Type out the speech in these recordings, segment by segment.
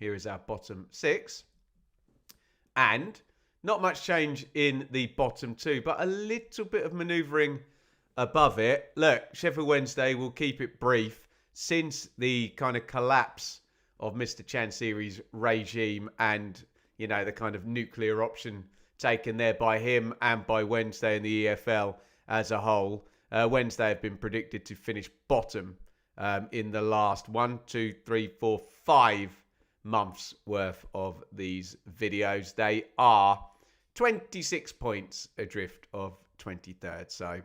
Here is our bottom 6. And not much change in the bottom 2, but a little bit of manoeuvring above it. Look, Sheffield Wednesday will keep it brief. Since the kind of collapse of Mr. Chansiri's regime and, you know, the kind of nuclear option taken there by him and by Wednesday and the EFL as a whole, Wednesday have been predicted to finish bottom in the last 5 months worth of these videos. They are 26 points adrift of 23rd. So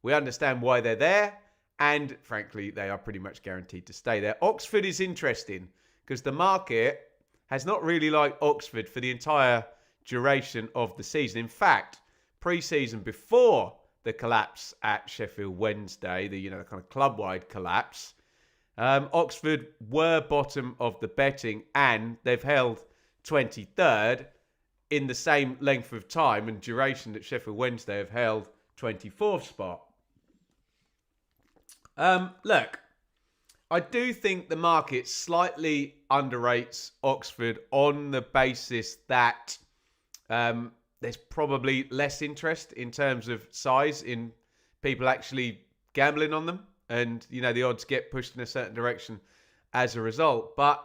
we understand why they're there. And frankly, they are pretty much guaranteed to stay there. Oxford is interesting because the market has not really liked Oxford for the entire duration of the season. In fact, pre-season before the collapse at Sheffield Wednesday, the kind of club-wide collapse, Oxford were bottom of the betting and they've held 23rd in the same length of time and duration that Sheffield Wednesday have held 24th spot. Look, I do think the market slightly underrates Oxford on the basis that there's probably less interest in terms of size in people actually gambling on them. And, the odds get pushed in a certain direction as a result. But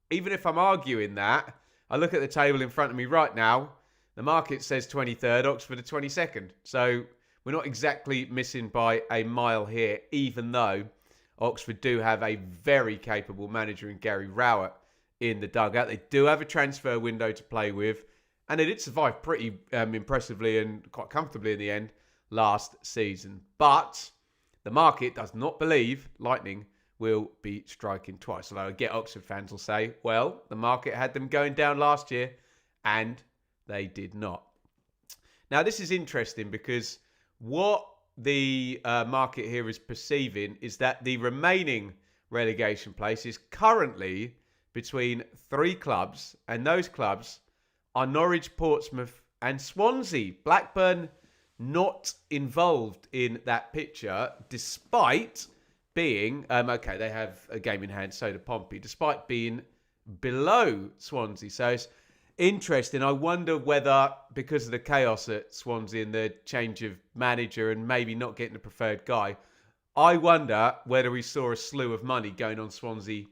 even if I'm arguing that, I look at the table in front of me right now. The market says 23rd, Oxford are 22nd. So we're not exactly missing by a mile here, even though Oxford do have a very capable manager in Gary Rowett in the dugout. They do have a transfer window to play with. And they did survive pretty impressively and quite comfortably in the end last season. But the market does not believe Lightning will be striking twice. Although I get Oxford fans will say, well, the market had them going down last year and they did not. Now, this is interesting because what the market here is perceiving is that the remaining relegation place is currently between 3 clubs, and those clubs are Norwich, Portsmouth and Swansea. Blackburn not involved in that picture, despite being, they have a game in hand, so do Pompey, despite being below Swansea. So it's interesting. I wonder whether, because of the chaos at Swansea and the change of manager and maybe not getting the preferred guy, I wonder whether we saw a slew of money going on Swansea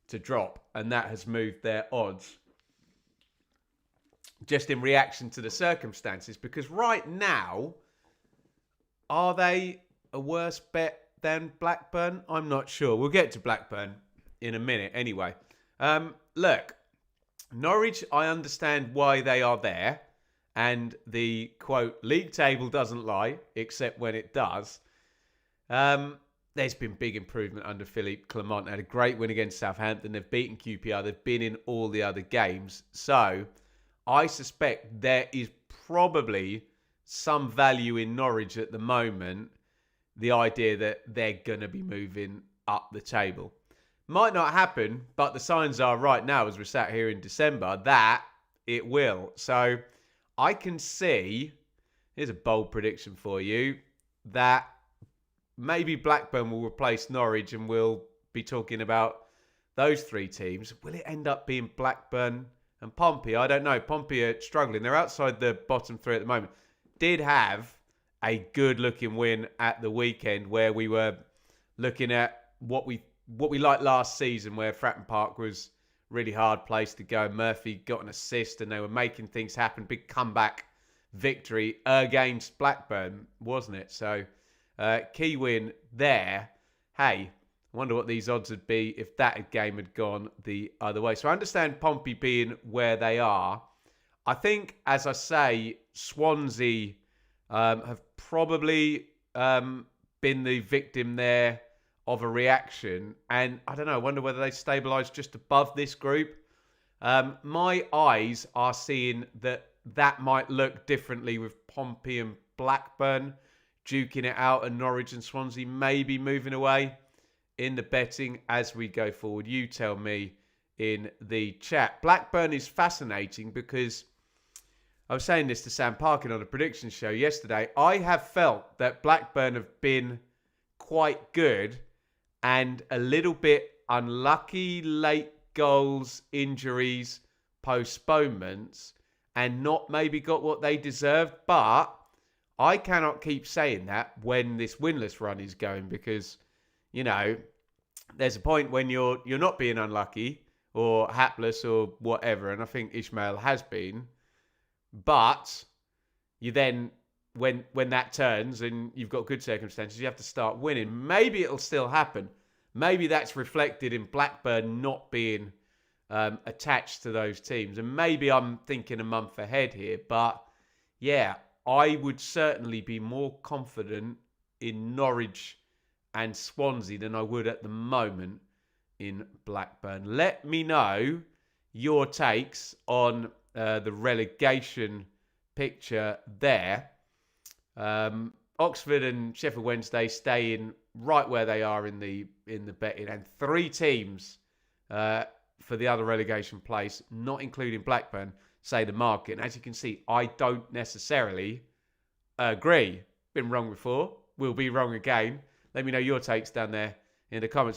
to drop, and that has moved their odds just in reaction to the circumstances. Because right now, are they a worse bet than Blackburn? I'm not sure. We'll get to Blackburn in a minute anyway. Look, Norwich, I understand why they are there. And the, quote, league table doesn't lie, except when it does. There's been big improvement under Philippe Clement. They had a great win against Southampton. They've beaten QPR. They've been in all the other games. So I suspect there is probably some value in Norwich at the moment. The idea that they're going to be moving up the table. Might not happen, but the signs are right now, as we're sat here in December, that it will. So I can see, here's a bold prediction for you, that maybe Blackburn will replace Norwich and we'll be talking about those 3 teams. Will it end up being Blackburn and Pompey? I don't know. Pompey are struggling. They're outside the bottom 3 at the moment. Did have a good-looking win at the weekend where we were looking at what we liked last season, where Fratton Park was really hard place to go. Murphy got an assist and they were making things happen. Big comeback victory against Blackburn, wasn't it? So key win there. Hey, I wonder what these odds would be if that game had gone the other way. So I understand Pompey being where they are. I think, as I say, Swansea have probably been the victim there of a reaction. And I don't know, I wonder whether they stabilise just above this group. My eyes are seeing that might look differently with Pompey and Blackburn duking it out and Norwich and Swansea maybe moving away in the betting as we go forward. You tell me in the chat. Blackburn is fascinating because I was saying this to Sam Parkin on a prediction show yesterday. I have felt that Blackburn have been quite good and a little bit unlucky late goals, injuries, postponements, and not maybe got what they deserved. But I cannot keep saying that when this winless run is going, because, you know, there's a point when you're not being unlucky or hapless or whatever, and I think Ishmael has been. But you then, when that turns and you've got good circumstances, you have to start winning. Maybe it'll still happen. Maybe that's reflected in Blackburn not being attached to those teams. And maybe I'm thinking a month ahead here. But yeah, I would certainly be more confident in Norwich and Swansea than I would at the moment in Blackburn. Let me know your takes on the relegation picture there. Oxford and Sheffield Wednesday staying right where they are in the betting, and 3 teams for the other relegation place, not including Blackburn, say the market. And as you can see, I don't necessarily agree. Been wrong before, will be wrong again. Let me know your takes down there in the comments.